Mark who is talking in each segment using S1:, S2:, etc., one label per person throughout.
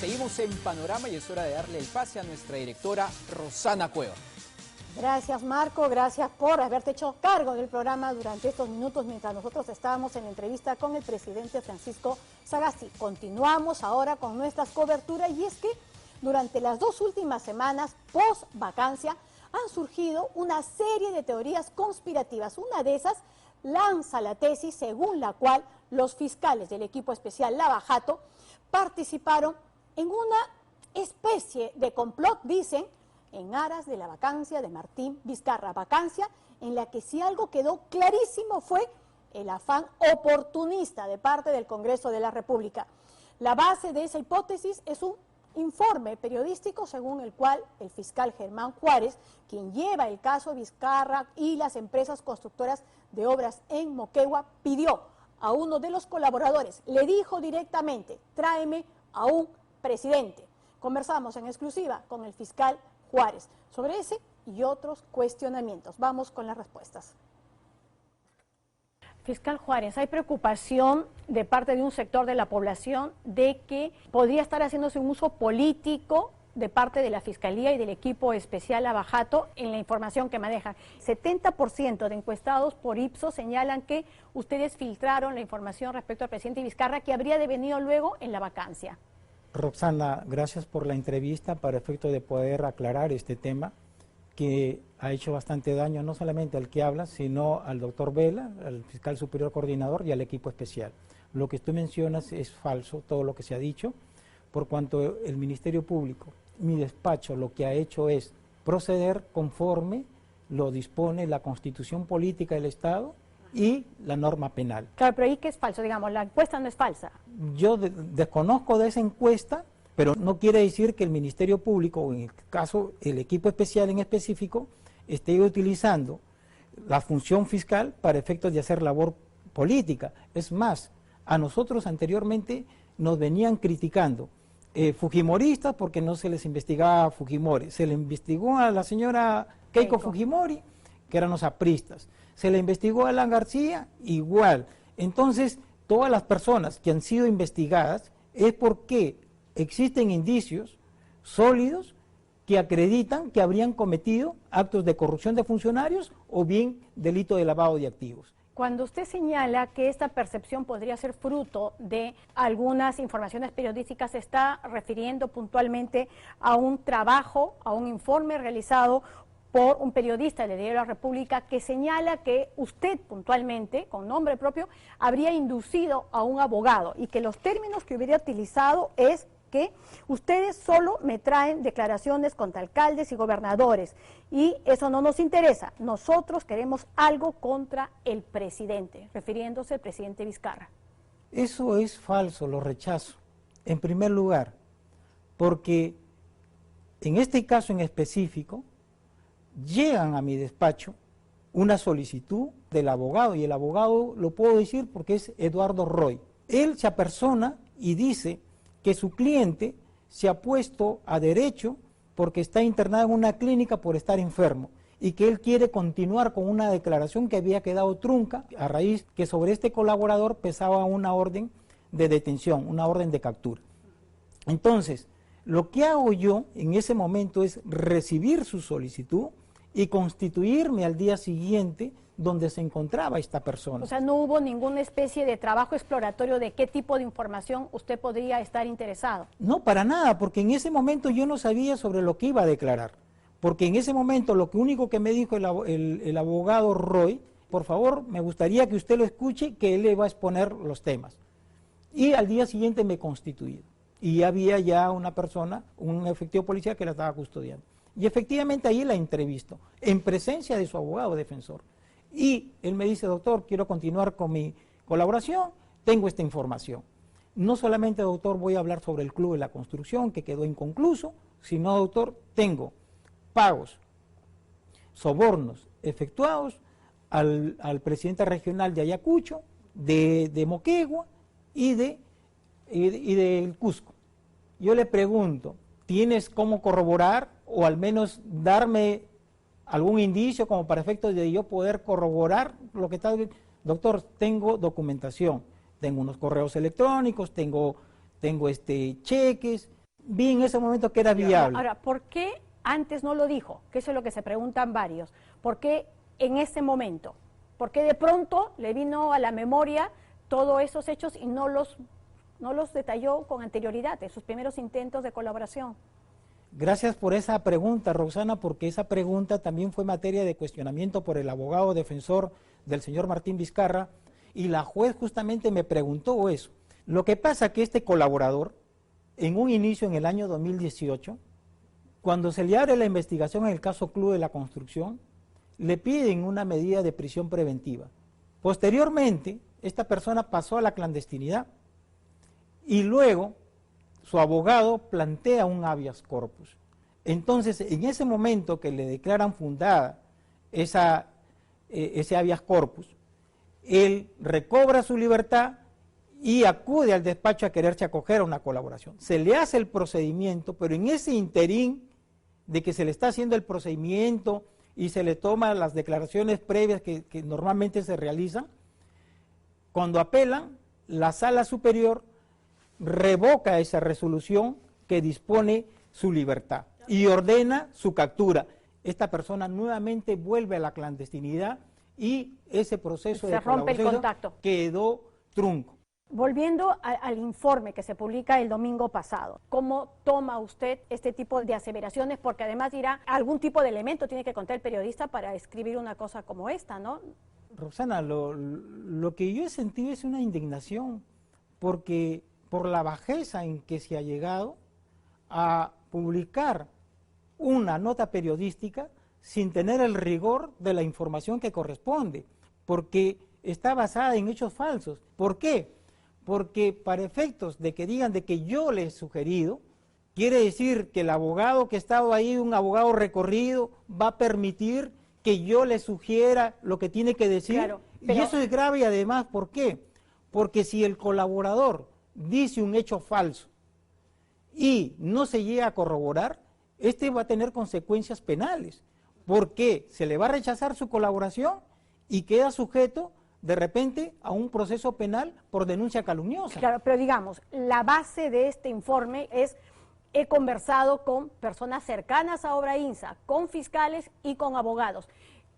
S1: Seguimos en Panorama y es hora de darle el pase a nuestra directora Rosana Cueva.
S2: Gracias, Marco, gracias por haberte hecho cargo del programa durante estos minutos mientras nosotros estábamos en la entrevista con el presidente Francisco Sagasti. Continuamos ahora con nuestras coberturas y es que durante las 2 últimas semanas post vacancia han surgido una serie de teorías conspirativas. Una de esas lanza la tesis según la cual los fiscales del equipo especial Lava-Jato participaron en una especie de complot, dicen, en aras de la vacancia de Martín Vizcarra, vacancia en la que si algo quedó clarísimo fue el afán oportunista de parte del Congreso de la República. La base de esa hipótesis es un informe periodístico según el cual el fiscal Germán Juárez, quien lleva el caso Vizcarra y las empresas constructoras de obras en Moquegua, pidió a uno de los colaboradores, le dijo directamente, tráeme a un presidente. Conversamos en exclusiva con el fiscal Juárez sobre ese y otros cuestionamientos. Vamos con las respuestas. Fiscal Juárez, hay preocupación de parte de un sector de la población de que podría estar haciéndose un uso político de parte de la Fiscalía y del equipo especial Lava-Jato en la información que manejan. 70% de encuestados por Ipsos señalan que ustedes filtraron la información respecto al presidente Vizcarra que habría devenido luego en la vacancia.
S3: Roxana, gracias por la entrevista para efecto de poder aclarar este tema que ha hecho bastante daño no solamente al que habla, sino al doctor Vela, al fiscal superior coordinador y al equipo especial. Lo que tú mencionas es falso, todo lo que se ha dicho, por cuanto el Ministerio Público, mi despacho, lo que ha hecho es proceder conforme lo dispone la Constitución Política del Estado y la norma penal.
S2: Claro, pero ahí que es falso, digamos, la encuesta no es falsa.
S3: Yo desconozco de esa encuesta, pero no quiere decir que el Ministerio Público, o en el caso el equipo especial en específico, esté utilizando la función fiscal para efectos de hacer labor política. Es más, a nosotros anteriormente nos venían criticando fujimoristas porque no se les investigaba a Fujimori. Se le investigó a la señora Keiko Fujimori, que eran los apristas. Se le investigó a Alan García, igual. Entonces, todas las personas que han sido investigadas es porque existen indicios sólidos que acreditan que habrían cometido actos de corrupción de funcionarios o bien delito de lavado de activos.
S2: Cuando usted señala que esta percepción podría ser fruto de algunas informaciones periodísticas, se está refiriendo puntualmente a un trabajo, a un informe realizado por un periodista del diario La República que señala que usted puntualmente, con nombre propio, habría inducido a un abogado y que los términos que hubiera utilizado es que ustedes solo me traen declaraciones contra alcaldes y gobernadores y eso no nos interesa, nosotros queremos algo contra el presidente, refiriéndose al presidente Vizcarra.
S3: Eso es falso, lo rechazo, en primer lugar, porque en este caso en específico, llegan a mi despacho una solicitud del abogado, y el abogado lo puedo decir porque es Eduardo Roy. Él se apersona y dice que su cliente se ha puesto a derecho porque está internado en una clínica por estar enfermo y que él quiere continuar con una declaración que había quedado trunca a raíz que sobre este colaborador pesaba una orden de detención, una orden de captura. Entonces, lo que hago yo en ese momento es recibir su solicitud y constituirme al día siguiente donde se encontraba esta persona.
S2: O sea, no hubo ninguna especie de trabajo exploratorio de qué tipo de información usted podría estar interesado.
S3: No, para nada, porque en ese momento yo no sabía sobre lo que iba a declarar. Porque en ese momento lo único que me dijo el abogado Roy, por favor, me gustaría que usted lo escuche, que él le va a exponer los temas. Y al día siguiente me constituí. Y había ya una persona, un efectivo policial que la estaba custodiando. Y efectivamente ahí la entrevisto, en presencia de su abogado defensor. Y él me dice, doctor, quiero continuar con mi colaboración, tengo esta información. No solamente, doctor, voy a hablar sobre el Club de la Construcción, que quedó inconcluso, sino, doctor, tengo pagos, sobornos efectuados al presidente regional de Ayacucho, de Moquegua y del Cusco. Yo le pregunto, ¿tienes cómo corroborar o al menos darme algún indicio como para efectos de yo poder corroborar lo que está diciendo? Doctor, tengo documentación, tengo unos correos electrónicos, tengo cheques, vi en ese momento que era viable.
S2: Ahora, ¿por qué antes no lo dijo? Que eso es lo que se preguntan varios. ¿Por qué en ese momento? ¿Por qué de pronto le vino a la memoria todos esos hechos y no los detalló con anterioridad en sus primeros intentos de colaboración?
S3: Gracias por esa pregunta, Roxana, porque esa pregunta también fue materia de cuestionamiento por el abogado defensor del señor Martín Vizcarra, y la juez justamente me preguntó eso. Lo que pasa es que este colaborador, en un inicio en el año 2018, cuando se le abre la investigación en el caso Club de la Construcción, le piden una medida de prisión preventiva. Posteriormente, esta persona pasó a la clandestinidad y luego su abogado plantea un habeas corpus. Entonces, en ese momento que le declaran fundada ese habeas corpus, él recobra su libertad y acude al despacho a quererse acoger a una colaboración. Se le hace el procedimiento, pero en ese interín de que se le está haciendo el procedimiento y se le toman las declaraciones previas que normalmente se realizan, cuando apelan, la sala superior revoca esa resolución que dispone su libertad y ordena su captura. Esta persona nuevamente vuelve a la clandestinidad y ese proceso de colaboración quedó trunco.
S2: Volviendo al informe que se publica el domingo pasado, ¿cómo toma usted este tipo de aseveraciones? Porque además dirá, algún tipo de elemento tiene que contar el periodista para escribir una cosa como esta, ¿no?
S3: Roxana, lo que yo he sentido es una indignación, porque por la bajeza en que se ha llegado a publicar una nota periodística sin tener el rigor de la información que corresponde, porque está basada en hechos falsos. ¿Por qué? Porque para efectos de que digan de que yo le he sugerido, quiere decir que el abogado que ha estado ahí, un abogado recorrido, va a permitir que yo le sugiera lo que tiene que decir. Claro, pero... Y eso es grave, y además, ¿por qué? Porque si el colaborador dice un hecho falso y no se llega a corroborar, este va a tener consecuencias penales, porque se le va a rechazar su colaboración y queda sujeto de repente a un proceso penal por denuncia calumniosa.
S2: Claro, pero digamos, la base de este informe es: he conversado con personas cercanas a Obra INSA, con fiscales y con abogados.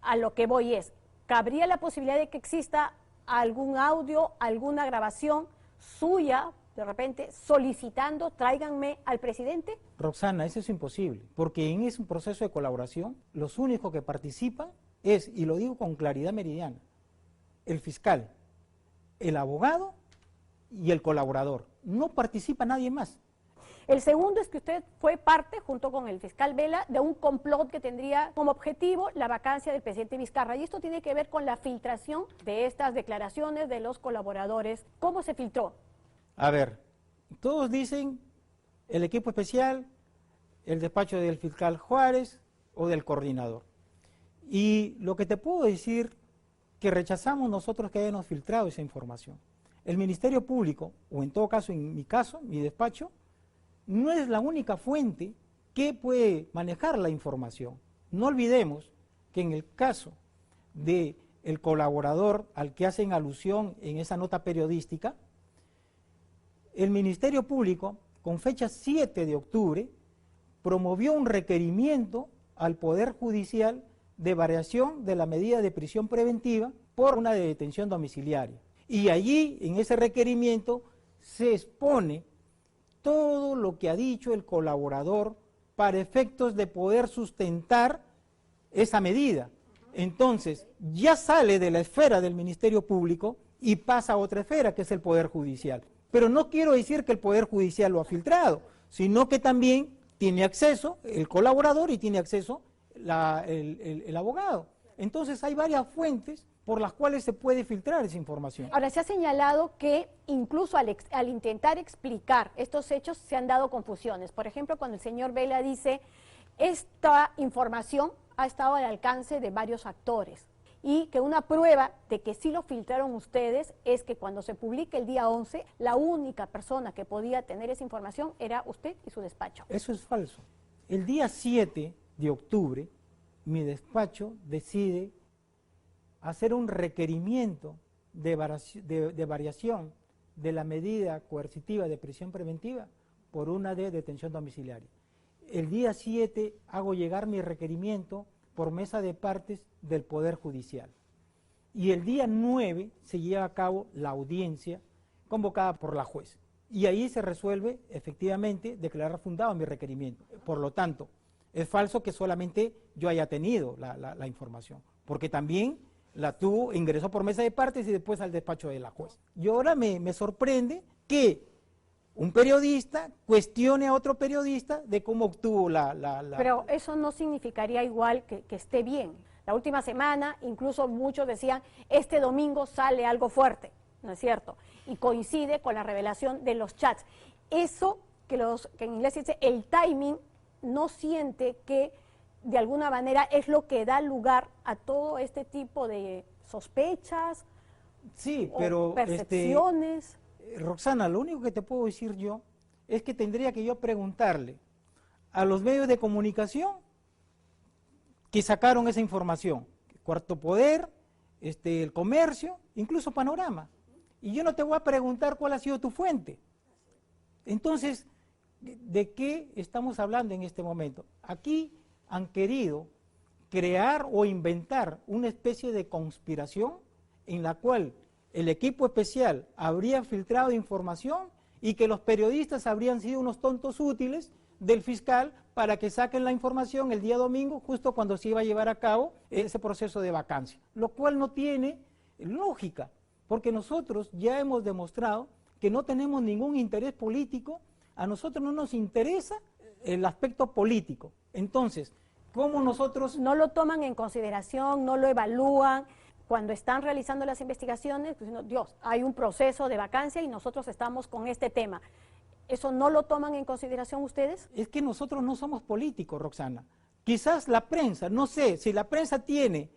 S2: A lo que voy es, ¿cabría la posibilidad de que exista algún audio, alguna grabación suya, de repente, solicitando, tráiganme al presidente?
S3: Roxana, eso es imposible, porque en ese proceso de colaboración, los únicos que participan es, y lo digo con claridad meridiana, el fiscal, el abogado y el colaborador. No participa nadie más.
S2: El segundo es que usted fue parte, junto con el fiscal Vela, de un complot que tendría como objetivo la vacancia del presidente Vizcarra. Y esto tiene que ver con la filtración de estas declaraciones de los colaboradores. ¿Cómo se filtró?
S3: A ver, todos dicen el equipo especial, el despacho del fiscal Juárez o del coordinador. Y lo que te puedo decir, que rechazamos nosotros que hayamos filtrado esa información. El Ministerio Público, o en todo caso, en mi caso, mi despacho, no es la única fuente que puede manejar la información. No olvidemos que en el caso del colaborador al que hacen alusión en esa nota periodística, el Ministerio Público, con fecha 7 de octubre, promovió un requerimiento al Poder Judicial de variación de la medida de prisión preventiva por una detención domiciliaria. Y allí, en ese requerimiento, se expone todo lo que ha dicho el colaborador para efectos de poder sustentar esa medida. Entonces, ya sale de la esfera del Ministerio Público y pasa a otra esfera, que es el Poder Judicial. Pero no quiero decir que el Poder Judicial lo ha filtrado, sino que también tiene acceso el colaborador y tiene acceso el abogado. Entonces hay varias fuentes por las cuales se puede filtrar esa información.
S2: Ahora, se ha señalado que incluso al intentar explicar estos hechos se han dado confusiones. Por ejemplo, cuando el señor Vela dice, esta información ha estado al alcance de varios actores, y que una prueba de que sí lo filtraron ustedes es que cuando se publique el día 11, la única persona que podía tener esa información era usted y su despacho.
S3: Eso es falso. El día 7 de octubre, mi despacho decide hacer un requerimiento de variación de la medida coercitiva de prisión preventiva por una de detención domiciliaria. El día 7 hago llegar mi requerimiento por mesa de partes del Poder Judicial. Y el día 9 se lleva a cabo la audiencia convocada por la juez. Y ahí se resuelve, efectivamente, declarar fundado mi requerimiento. Por lo tanto, es falso que solamente yo haya tenido la información, porque también la tuvo, ingresó por mesa de partes y después al despacho de la juez. Y ahora me sorprende que un periodista cuestione a otro periodista de cómo obtuvo
S2: Pero eso no significaría igual que esté bien. La última semana, incluso muchos decían, este domingo sale algo fuerte, ¿no es cierto? Y coincide con la revelación de los chats. Eso que en inglés se dice el timing, no siente que de alguna manera es lo que da lugar a todo este tipo de sospechas,
S3: sí, pero
S2: percepciones.
S3: Roxana, lo único que te puedo decir yo es que tendría que yo preguntarle a los medios de comunicación que sacaron esa información, Cuarto Poder, el Comercio, incluso Panorama. Y yo no te voy a preguntar cuál ha sido tu fuente. Entonces, ¿de qué estamos hablando en este momento? Aquí han querido crear o inventar una especie de conspiración en la cual el equipo especial habría filtrado información y que los periodistas habrían sido unos tontos útiles del fiscal para que saquen la información el día domingo, justo cuando se iba a llevar a cabo ese proceso de vacancia, lo cual no tiene lógica, porque nosotros ya hemos demostrado que no tenemos ningún interés político, a nosotros no nos interesa el aspecto político. Entonces, ¿cómo nosotros...?
S2: No lo toman en consideración, no lo evalúan. Cuando están realizando las investigaciones, pues, Dios, hay un proceso de vacancia y nosotros estamos con este tema. ¿Eso no lo toman en consideración ustedes?
S3: Es que nosotros no somos políticos, Roxana. Quizás la prensa, no sé, si la prensa tiene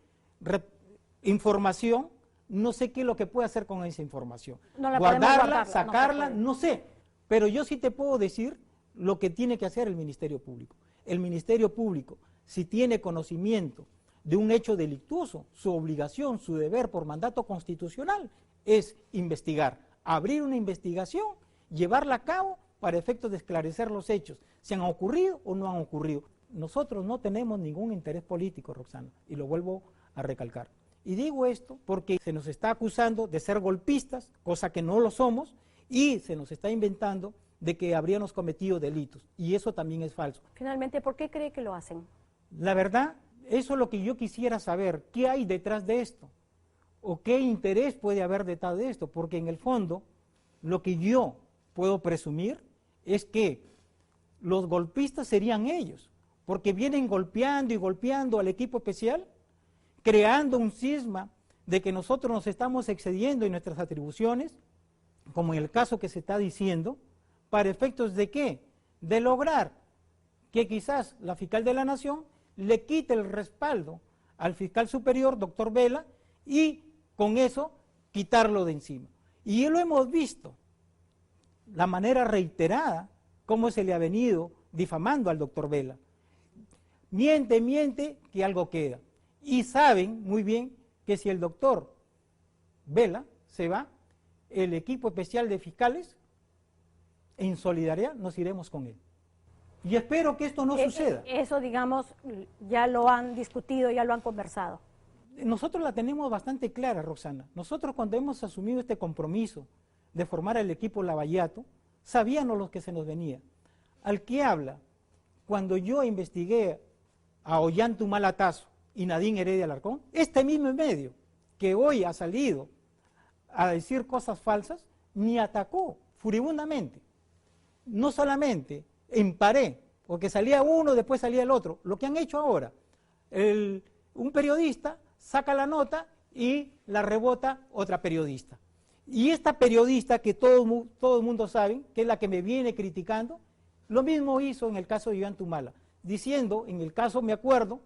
S3: información, no sé qué es lo que puede hacer con esa información.
S2: No la
S3: guardarla, sacarla, no sé. Pero yo sí te puedo decir lo que tiene que hacer el Ministerio Público. El Ministerio Público, si tiene conocimiento de un hecho delictuoso, su obligación, su deber por mandato constitucional es investigar, abrir una investigación, llevarla a cabo para efectos de esclarecer los hechos, si han ocurrido o no han ocurrido. Nosotros no tenemos ningún interés político, Roxana, y lo vuelvo a recalcar. Y digo esto porque se nos está acusando de ser golpistas, cosa que no lo somos, y se nos está inventando de que habríamos cometido delitos, y eso también es falso.
S2: Finalmente, ¿por qué cree que lo hacen?
S3: La verdad, eso es lo que yo quisiera saber, ¿qué hay detrás de esto? ¿O qué interés puede haber detrás de esto? Porque en el fondo, lo que yo puedo presumir es que los golpistas serían ellos, porque vienen golpeando y golpeando al equipo especial, creando un cisma de que nosotros nos estamos excediendo en nuestras atribuciones, como en el caso que se está diciendo, ¿para efectos de qué? De lograr que quizás la fiscal de la Nación le quite el respaldo al fiscal superior, doctor Vela, y con eso quitarlo de encima. Y lo hemos visto, la manera reiterada, cómo se le ha venido difamando al doctor Vela. Miente, que algo queda. Y saben muy bien que si el doctor Vela se va, el equipo especial de fiscales, en solidaridad nos iremos con él. Y espero que esto no suceda.
S2: Eso, digamos, ya lo han discutido, ya lo han conversado.
S3: Nosotros la tenemos bastante clara, Roxana. Nosotros cuando hemos asumido este compromiso de formar el equipo Lavallato, sabíamos lo que se nos venía. Al que habla, cuando yo investigué a Ollanta Tazo y Nadine Heredia Alarcón, este mismo medio que hoy ha salido a decir cosas falsas, me atacó furibundamente. No solamente emparé, porque salía uno, después salía el otro. Lo que han hecho ahora, un periodista saca la nota y la rebota otra periodista. Y esta periodista que todo el mundo sabe, que es la que me viene criticando, lo mismo hizo en el caso de Ollanta Humala, diciendo, en el caso me acuerdo,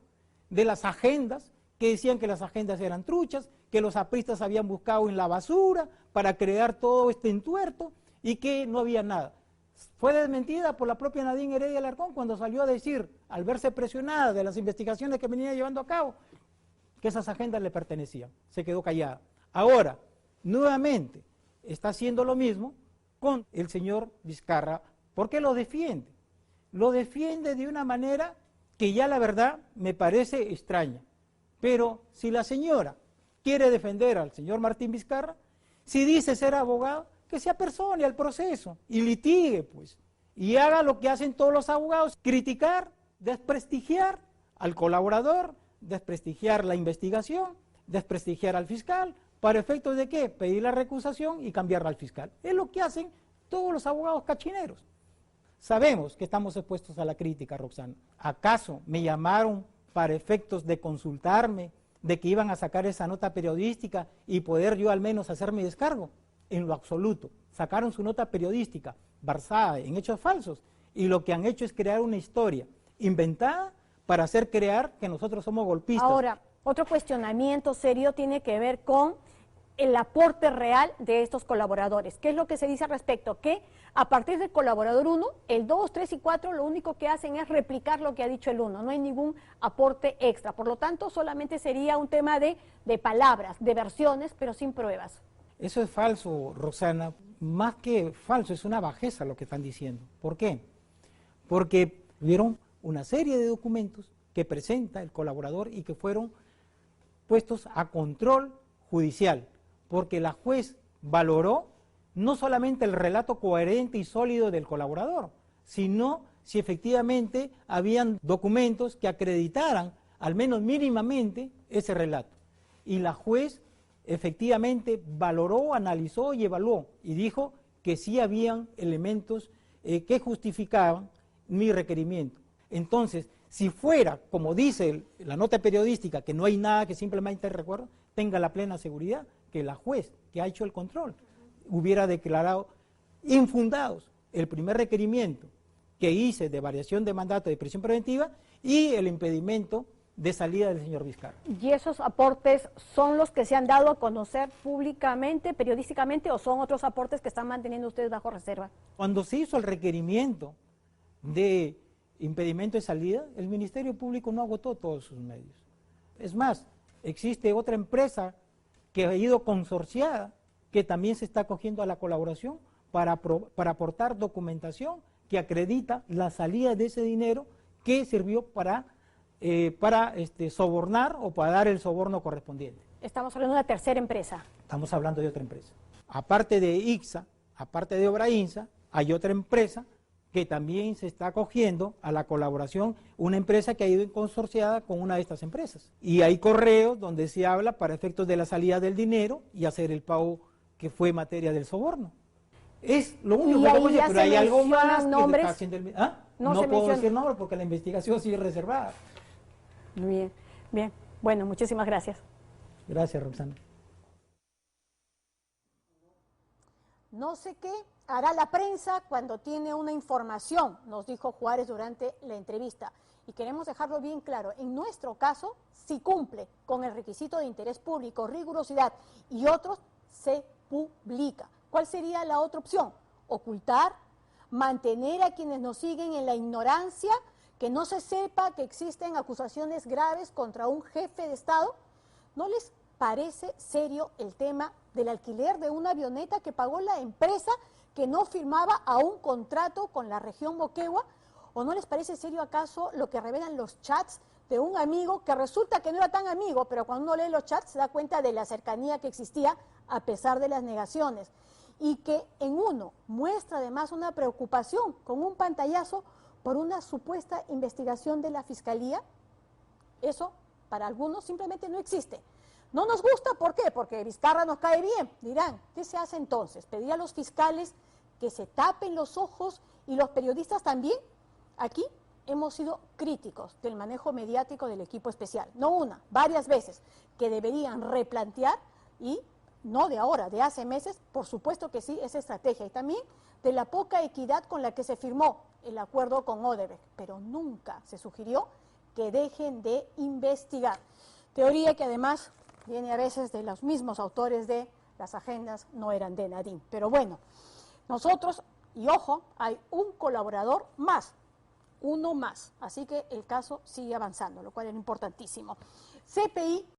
S3: de las agendas, que decían que las agendas eran truchas, que los apristas habían buscado en la basura para crear todo este entuerto y que no había nada. Fue desmentida por la propia Nadine Heredia Alarcón cuando salió a decir, al verse presionada de las investigaciones que venía llevando a cabo, que esas agendas le pertenecían. Se quedó callada. Ahora, nuevamente, está haciendo lo mismo con el señor Vizcarra ¿Por qué lo defiende? Lo defiende de una manera que ya la verdad me parece extraña. Pero si la señora quiere defender al señor Martín Vizcarra, si dice ser abogado, que se apersone al proceso y litigue, pues, y haga lo que hacen todos los abogados, criticar, desprestigiar al colaborador, desprestigiar la investigación, desprestigiar al fiscal, ¿para efectos de qué? Pedir la recusación y cambiarla al fiscal. Es lo que hacen todos los abogados cachineros. Sabemos que estamos expuestos a la crítica, Roxana. ¿Acaso me llamaron para efectos de consultarme, de que iban a sacar esa nota periodística y poder yo al menos hacer mi descargo? En lo absoluto. Sacaron su nota periodística basada en hechos falsos y lo que han hecho es crear una historia inventada para hacer creer que nosotros somos golpistas.
S2: Ahora, otro cuestionamiento serio tiene que ver con el aporte real de estos colaboradores. ¿Qué es lo que se dice al respecto? Que a partir del colaborador 1, el 2, 3 y 4 lo único que hacen es replicar lo que ha dicho el 1, no hay ningún aporte extra. Por lo tanto, solamente sería un tema de palabras, de versiones, pero sin pruebas.
S3: Eso es falso, Roxana. Más que falso, es una bajeza lo que están diciendo. ¿Por qué? Porque vieron una serie de documentos que presenta el colaborador y que fueron puestos a control judicial, porque la juez valoró no solamente el relato coherente y sólido del colaborador, sino si efectivamente habían documentos que acreditaran, al menos mínimamente, ese relato. Y la juez efectivamente valoró, analizó y evaluó, y dijo que sí habían elementos que justificaban mi requerimiento. Entonces, si fuera, como dice la nota periodística, que no hay nada, que simplemente recuerdo, tenga la plena seguridad que la juez que ha hecho el control hubiera declarado infundados el primer requerimiento que hice de variación de mandato de prisión preventiva y el impedimento de salida del señor Vizcarra.
S2: ¿Y esos aportes son los que se han dado a conocer públicamente, periodísticamente, o son otros aportes que están manteniendo ustedes bajo reserva?
S3: Cuando se hizo el requerimiento de impedimento de salida, el Ministerio Público no agotó todos sus medios. Es más, existe otra empresa que ha ido consorciada, que también se está acogiendo a la colaboración para aportar documentación que acredita la salida de ese dinero que sirvió para sobornar o para dar el soborno correspondiente.
S2: Estamos hablando de una tercera empresa.
S3: Estamos hablando de otra empresa. Aparte de ICSA, aparte de Obrainsa, hay otra empresa que también se está acogiendo a la colaboración, una empresa que ha ido consorciada con una de estas empresas. Y hay correos donde se habla para efectos de la salida del dinero y hacer el pago que fue materia del soborno. Es lo único que puedo decir, pero hay algo más que está haciendo el... ¿Ah? No puedo decir nombres porque la investigación sigue reservada.
S2: Bien, bien. Bueno, muchísimas gracias.
S3: Gracias, Roxana.
S2: No sé qué hará la prensa cuando tiene una información, nos dijo Juárez durante la entrevista. Y queremos dejarlo bien claro, en nuestro caso, si cumple con el requisito de interés público, rigurosidad y otros, se publica. ¿Cuál sería la otra opción? Ocultar, mantener a quienes nos siguen en la ignorancia, que no se sepa que existen acusaciones graves contra un jefe de Estado. ¿No les parece serio el tema del alquiler de una avioneta que pagó la empresa que no firmaba aún contrato con la región Moquegua? ¿O no les parece serio acaso lo que revelan los chats de un amigo que resulta que no era tan amigo, pero cuando uno lee los chats se da cuenta de la cercanía que existía a pesar de las negaciones? Y que en uno muestra además una preocupación con un pantallazo por una supuesta investigación de la Fiscalía. Eso para algunos simplemente no existe. No nos gusta, ¿por qué? Porque Vizcarra nos cae bien. Dirán, ¿qué se hace entonces? ¿Pedir a los fiscales que se tapen los ojos y los periodistas también? Aquí hemos sido críticos del manejo mediático del equipo especial. No una, varias veces, que deberían replantear, y no de ahora, de hace meses, por supuesto que sí, esa estrategia. Y también de la poca equidad con la que se firmó el acuerdo con Odebrecht. Pero nunca se sugirió que dejen de investigar. Teoría que además viene a veces de los mismos autores de las agendas, no eran de Nadine. Pero bueno, nosotros, y ojo, hay un colaborador más, uno más. Así que el caso sigue avanzando, lo cual es importantísimo. CPI